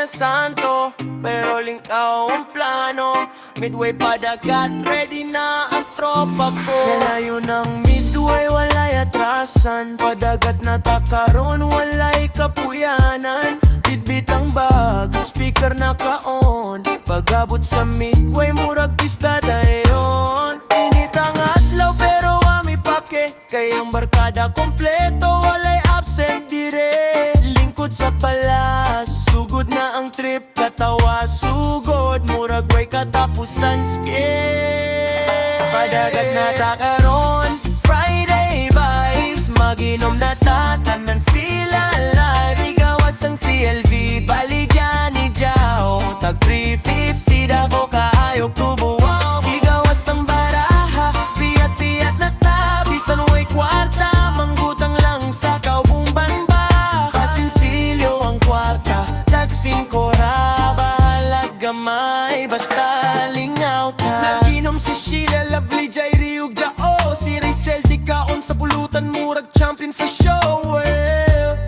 Santo, pero lingkaw ang plano. Midway padagat, ready na ang tropa ko. Nalayo ng midway, walay atrasan. Padagat na takaron, walay kapuyanan. Bitbit ang bag, speaker na ka-on. Pag-abot sa midway, murag pista dayon. Init ang adlaw pero ami pake, kayang barkada kompleto, walay absent dire. Lingkod sa palas, sugod na ang trip, katawa sugod, murag way katapusan skip. Padagat na takaron, Friday vibes, maginom na tatanan, feel alive. Igawas ang CLV, baligyan ni Jao, tag 350 dako kaayok tubuwaw. Igawas ang baraha, piyat-piyat na tabisan, way kwarta, manggutang lang sa kaubumban ba. Kasinsilyo ang kwarta, tagsin kora, bahalag gamay, basta lingaw ka. Naginom si Sheila, Lovely, Jairi, ug Jao. Si Rizal, di kaon sa pulutan, murag champion sa show.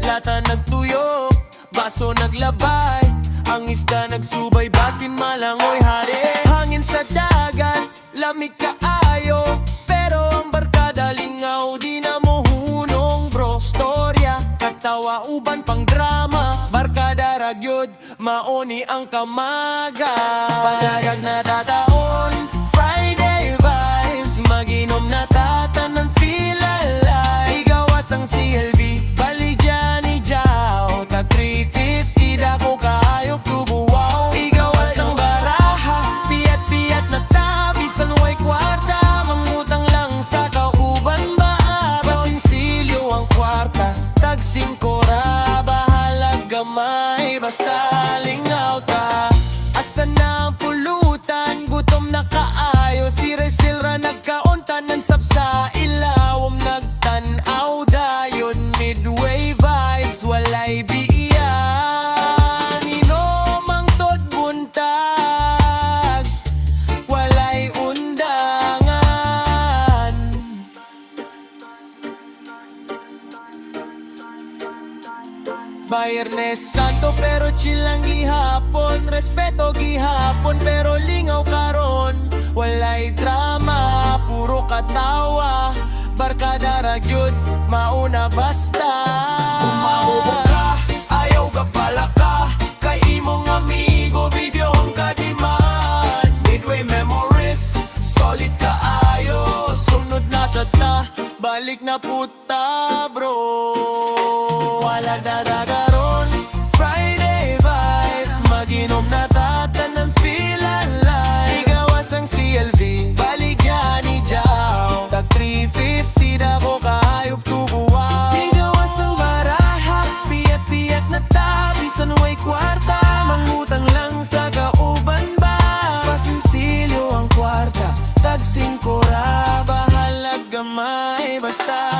Lata nagtuyo, baso naglabay, ang isda nagsubay, basin malangoy hari. Hangin sa dagat, lamig kaayo, pero ang barkada lingaw, di na mohunong bro. Storya, katawa uban pang drama, barkada ragyod, maoni ang kamaga. Padagat na tataon, Friday vibes, maginom na tatanan, feel alive. Igawas ang CLV, baligyan ni Jao, tag 350 dako kaayok tubuwaw. Igawas ang baraha, piyat-piyat na tabisan, way kwarta, mangutang lang sa kauban ba. Basinsilyo ang kwarta, tag 5 ra, bahalag gamay, basta lingaw ta. Asa na ang pulutan, gutom na kaayo, si Rizal ra nagkauntanan, sab sa ilawom nagtanaw dayon. Midway vibes, walay biiyan, inom ang tod buntag, walay undangan. Bayernes Santo pero chill lang gihapon, respeto gihapon pero lingaw karon. Walay drama, puro katawa, barkada ragyod, mauna basta. Umahubo ka, ayaw ka pala ka, kay imong amigo, video ang kadiman. Midway memories, solid ka ayo, sunod na sa ta, balik na puta bro. Wala dadagaron, Friday vibes, maginom na tatanan, feel alive. Igawas ang CLV, baligyan ni Jao, tag 350 dako kaayok tubuwaw. Igawas ang baraha, piyat-piyat na tabisan, way kwarta, mangutang lang sa kauban ba. Pasinsilyo ang kwarta, tag 5 ra, bahalag gamay, basta